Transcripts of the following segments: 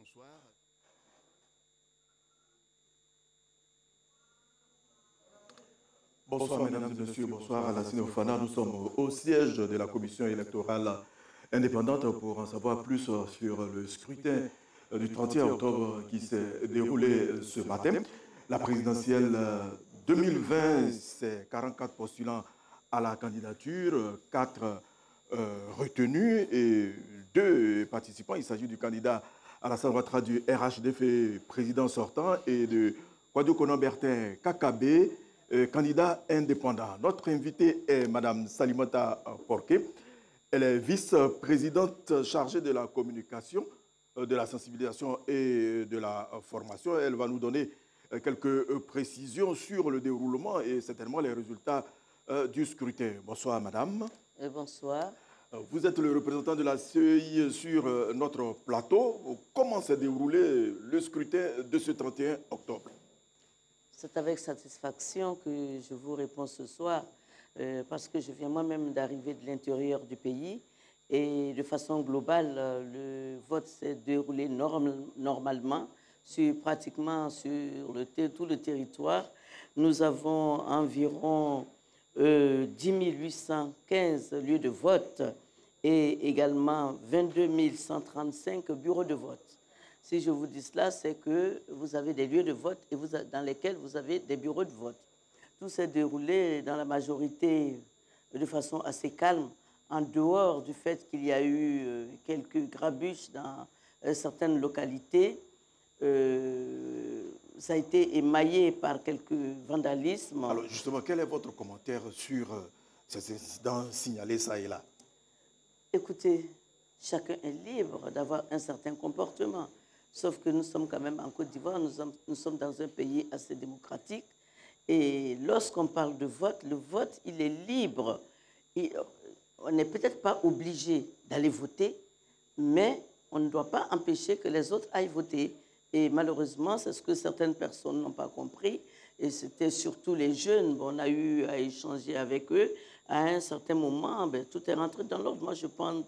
Bonsoir. Bonsoir mesdames et messieurs, bonsoir à la Sénéofana. Nous sommes au siège de la commission électorale indépendante pour en savoir plus sur le scrutin du 31 octobre qui s'est déroulé ce matin. La présidentielle 2020, c'est 44 postulants à la candidature, 4 retenus et 2 participants. Il s'agit du candidat Alassane Ouattara du RHDF, président sortant, et de Kwadwo Konan Bertin Kakabe, candidat indépendant. Notre invitée est Mme Salimata Porqué. Elle est vice-présidente chargée de la communication, de la sensibilisation et de la formation. Elle va nous donner quelques précisions sur le déroulement et certainement les résultats du scrutin. Bonsoir madame. Bonsoir. Vous êtes le représentant de la CEI sur notre plateau. Comment s'est déroulé le scrutin de ce 31 octobre? C'est avec satisfaction que je vous réponds ce soir, parce que je viens moi-même d'arriver de l'intérieur du pays et de façon globale, le vote s'est déroulé normalement pratiquement sur tout le territoire. Nous avons environ 10 815 lieux de vote et également 22 135 bureaux de vote. Si je vous dis cela, c'est que vous avez des lieux de vote et dans lesquels vous avez des bureaux de vote. Tout s'est déroulé dans la majorité de façon assez calme, en dehors du fait qu'il y a eu quelques grabuches dans certaines localités. Ça a été émaillé par quelques vandalismes. Alors justement, quel est votre commentaire sur ces incidents signalés ça et là? Écoutez, chacun est libre d'avoir un certain comportement. Sauf que nous sommes quand même en Côte d'Ivoire, nous sommes dans un pays assez démocratique. Et lorsqu'on parle de vote, le vote, il est libre. On n'est peut-être pas obligé d'aller voter, mais on ne doit pas empêcher que les autres aillent voter. Et malheureusement, c'est ce que certaines personnes n'ont pas compris. Et c'était surtout les jeunes. Bon, on a eu à échanger avec eux. À un certain moment, tout est rentré dans l'ordre. Moi, je prends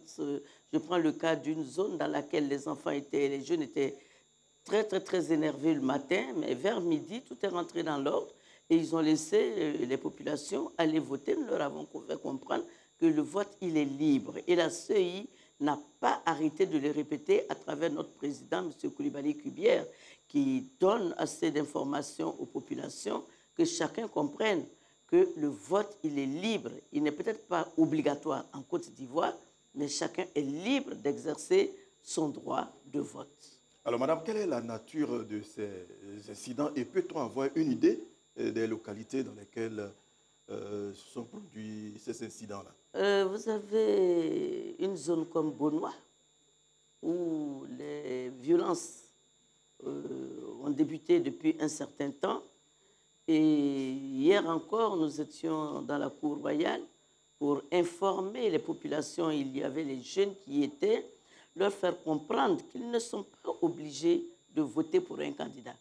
le cas d'une zone dans laquelle les jeunes étaient très énervés le matin, mais vers midi, tout est rentré dans l'ordre et ils ont laissé les populations aller voter. Nous leur avons fait comprendre que le vote, il est libre. Et la CEI n'a pas arrêté de le répéter à travers notre président, M. Koulibaly Kubière, qui donne assez d'informations aux populations, que chacun comprenne que le vote, il est libre. Il n'est peut-être pas obligatoire en Côte d'Ivoire, mais chacun est libre d'exercer son droit de vote. Alors, madame, quelle est la nature de ces incidents et peut-on avoir une idée des localités dans lesquelles se sont produits ces incidents-là? Vous avez une zone comme Bonois, où les violences ont débuté depuis un certain temps. Et hier encore, nous étions dans la cour royale pour informer les populations. Il y avait les jeunes qui étaient, leur faire comprendre qu'ils ne sont pas obligés de voter pour un candidat.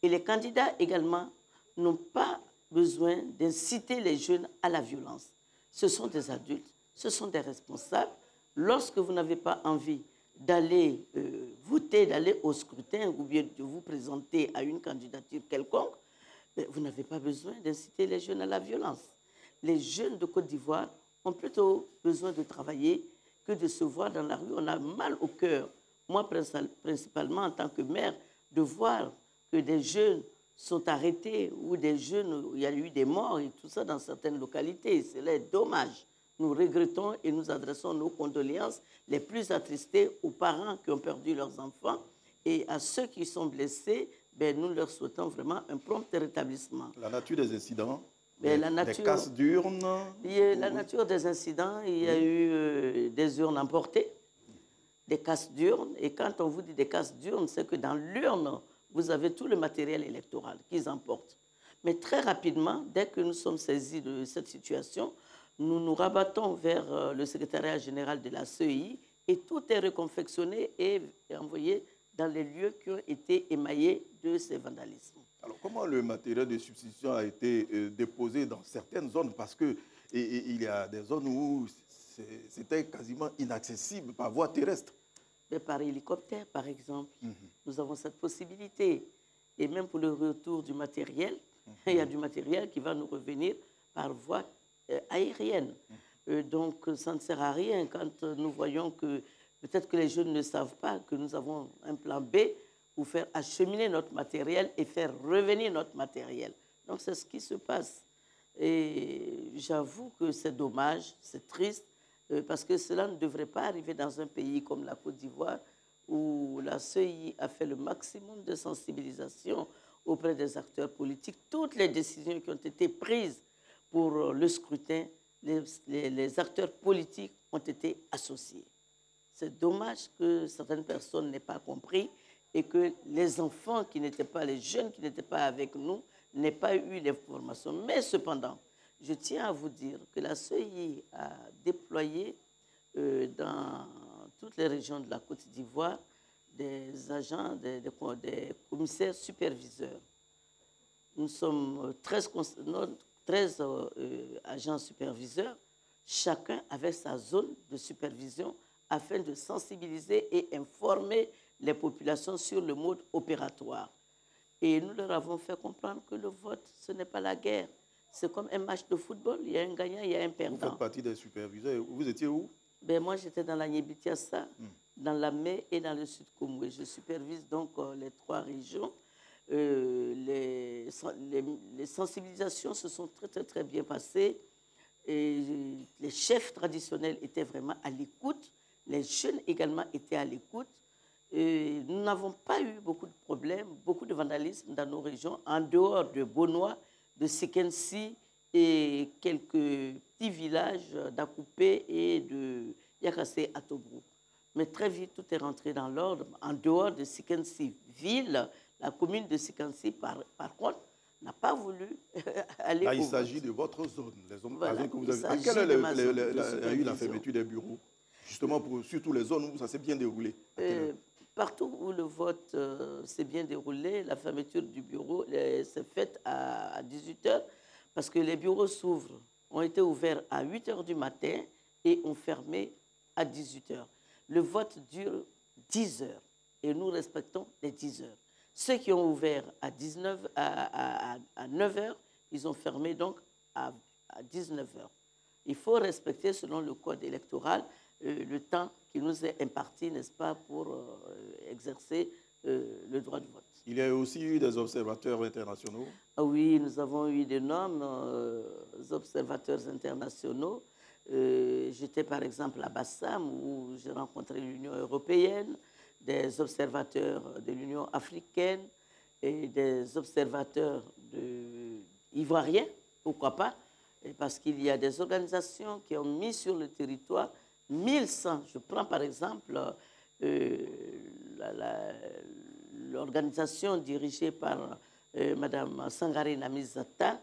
Et les candidats également n'ont pas besoin d'inciter les jeunes à la violence. Ce sont des adultes, ce sont des responsables. Lorsque vous n'avez pas envie d'aller voter, d'aller au scrutin ou bien de vous présenter à une candidature quelconque, vous n'avez pas besoin d'inciter les jeunes à la violence. Les jeunes de Côte d'Ivoire ont plutôt besoin de travailler que de se voir dans la rue. On a mal au cœur, moi principalement en tant que maire, de voir que des jeunes sont arrêtés ou des jeunes, où il y a eu des morts et tout ça dans certaines localités. C'est dommage. Nous regrettons et nous adressons nos condoléances les plus attristées aux parents qui ont perdu leurs enfants et à ceux qui sont blessés. Nous leur souhaitons vraiment un prompt rétablissement. La nature des incidents, des casses d'urnes. La nature des incidents, il y a eu des urnes emportées, des casses d'urnes. Et quand on vous dit des casses d'urnes, c'est que dans l'urne, vous avez tout le matériel électoral qu'ils emportent. Mais très rapidement, dès que nous sommes saisis de cette situation, nous nous rabattons vers le secrétariat général de la CEI et tout est reconfectionné et envoyé dans les lieux qui ont été émaillés de ces vandalismes. Alors, comment le matériel de substitution a été déposé dans certaines zones? Parce qu'il y a des zones où c'était quasiment inaccessible par voie terrestre. Mais par hélicoptère, par exemple. Nous avons cette possibilité. Et même pour le retour du matériel, il y a du matériel qui va nous revenir par voie aérienne. Donc, ça ne sert à rien quand nous voyons que peut-être que les jeunes ne savent pas que nous avons un plan B pour faire acheminer notre matériel et faire revenir notre matériel. Donc, c'est ce qui se passe. Et j'avoue que c'est dommage, c'est triste, parce que cela ne devrait pas arriver dans un pays comme la Côte d'Ivoire, où la CEI a fait le maximum de sensibilisation auprès des acteurs politiques. Toutes les décisions qui ont été prises pour le scrutin, les acteurs politiques ont été associés. C'est dommage que certaines personnes n'aient pas compris et que les enfants qui n'étaient pas, les jeunes qui n'étaient pas avec nous, n'aient pas eu l'information. Mais cependant, je tiens à vous dire que la CEI a déployé dans toutes les régions de la Côte d'Ivoire des agents, des commissaires superviseurs. Nous sommes 13 agents superviseurs, chacun avec sa zone de supervision afin de sensibiliser et informer les populations sur le mode opératoire. Et nous leur avons fait comprendre que le vote, ce n'est pas la guerre. C'est comme un match de football, il y a un gagnant, il y a un perdant. Vous faites partie des superviseurs. Vous étiez où? Ben, moi, j'étais dans la Niébitiassa, dans la Mai et dans le Sud Komoué. Je supervise donc les 3 régions. Les sensibilisations se sont très bien passées. Et les chefs traditionnels étaient vraiment à l'écoute. Les jeunes également étaient à l'écoute. Nous n'avons pas eu beaucoup de problèmes, beaucoup de vandalisme dans nos régions, en dehors de Bonois, de Sekensi et quelques petits villages d'Akoupé et de Yakassé à Tobruk. Mais très vite, tout est rentré dans l'ordre. En dehors de Sekensi ville, la commune de Sekensi, par contre, n'a pas voulu aller là, au il vote. s'agit de votre zone, les zones Voilà, que vous avez. quelle a eu la fermeture des bureaux? Justement, pour surtout les zones où ça s'est bien déroulé. Partout où le vote s'est bien déroulé, la fermeture du bureau s'est faite à 18h parce que les bureaux s'ouvrent, ont été ouverts à 8h du matin et ont fermé à 18h. Le vote dure 10 heures et nous respectons les 10 heures. Ceux qui ont ouvert à 9h, ils ont fermé donc à 19h. Il faut respecter, selon le code électoral, le temps qui nous est imparti, n'est-ce pas, pour exercer le droit de vote. Il y a aussi eu des observateurs internationaux? Ah oui, nous avons eu d'énormes observateurs internationaux. J'étais par exemple à Bassam où j'ai rencontré l'Union européenne, des observateurs de l'Union africaine et des observateurs ivoiriens, pourquoi pas, parce qu'il y a des organisations qui ont mis sur le territoire 1100. Je prends par exemple l'organisation dirigée par Mme Sangaré Namizata,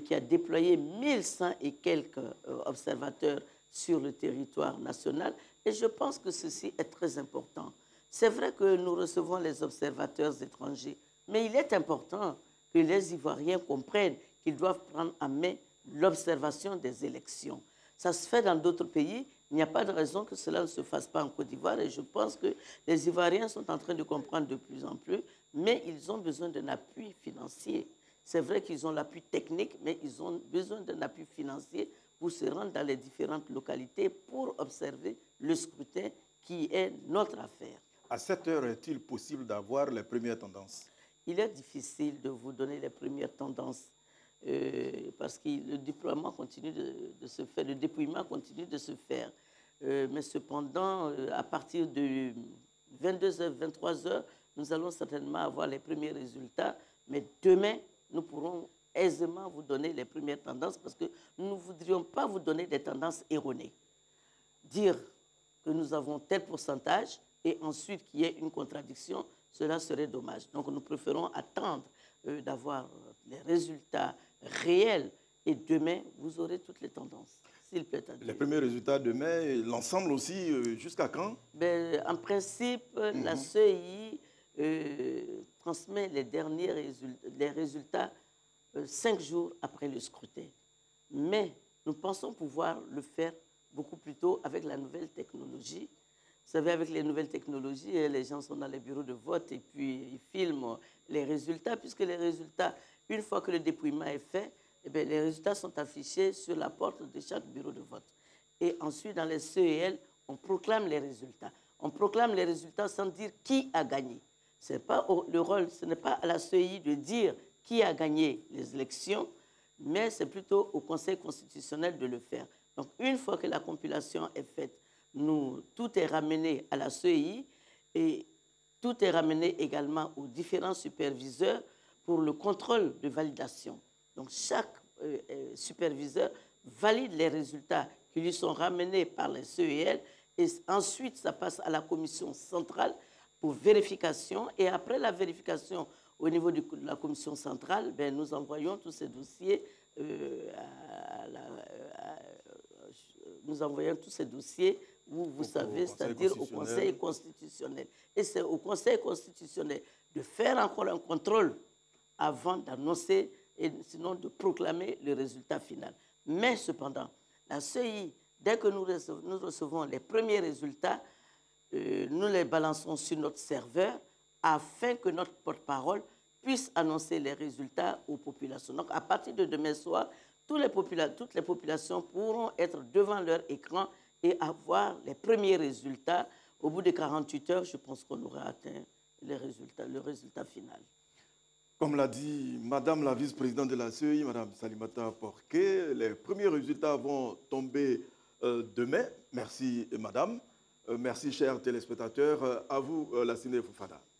qui a déployé 1100 et quelques observateurs sur le territoire national. Et je pense que ceci est très important. C'est vrai que nous recevons les observateurs étrangers, mais il est important que les Ivoiriens comprennent qu'ils doivent prendre en main l'observation des élections. Ça se fait dans d'autres pays. Il n'y a pas de raison que cela ne se fasse pas en Côte d'Ivoire. Et je pense que les Ivoiriens sont en train de comprendre de plus en plus, mais ils ont besoin d'un appui financier. C'est vrai qu'ils ont l'appui technique, mais ils ont besoin d'un appui financier pour se rendre dans les différentes localités pour observer le scrutin qui est notre affaire. À cette heure, est-il possible d'avoir les premières tendances? Il est difficile de vous donner les premières tendances parce que le déploiement continue de se faire, le dépouillement continue de se faire. Mais cependant, à partir de 22h, 23h, nous allons certainement avoir les premiers résultats. Mais demain, nous pourrons aisément vous donner les premières tendances parce que nous ne voudrions pas vous donner des tendances erronées. Dire que nous avons tel pourcentage et ensuite qu'il y ait une contradiction, cela serait dommage. Donc nous préférons attendre d'avoir les résultats réels et demain, vous aurez toutes les tendances. S'il plaît à Dieu. Les premiers résultats demain, l'ensemble aussi, jusqu'à quand? Ben, en principe, la CEI transmet les résultats 5 jours après le scrutin. Mais nous pensons pouvoir le faire beaucoup plus tôt avec la nouvelle technologie. savez, avec les nouvelles technologies, les gens sont dans les bureaux de vote et puis ils filment les résultats, puisque les résultats, une fois que le dépouillement est fait, eh bien, les résultats sont affichés sur la porte de chaque bureau de vote. Et ensuite, dans les CEL, on proclame les résultats. On proclame les résultats sans dire qui a gagné. Ce n'est pas le rôle, ce n'est pas à la CEI de dire qui a gagné les élections, mais c'est plutôt au Conseil constitutionnel de le faire. Donc, une fois que la compilation est faite, tout est ramené à la CEI et tout est ramené également aux différents superviseurs pour le contrôle de validation. Donc, chaque superviseur valide les résultats qui lui sont ramenés par les CEL et ensuite, ça passe à la commission centrale pour vérification. Et après la vérification au niveau de la commission centrale, ben, nous envoyons tous ces dossiers vous savez, c'est-à-dire au Conseil constitutionnel. Et c'est au Conseil constitutionnel de faire encore un contrôle avant d'annoncer et sinon de proclamer le résultat final. Mais cependant, la CEI, dès que nous recevons les premiers résultats, nous les balançons sur notre serveur afin que notre porte-parole puisse annoncer les résultats aux populations. Donc, à partir de demain soir, toutes les populations pourront être devant leur écran et avoir les premiers résultats. Au bout de 48 heures, je pense qu'on aura atteint le résultat final. Comme l'a dit Madame la vice-présidente de la CEI, Madame Salimata Porquet, les premiers résultats vont tomber demain. Merci, Madame. Merci, chers téléspectateurs. À vous, Lassine Fofana.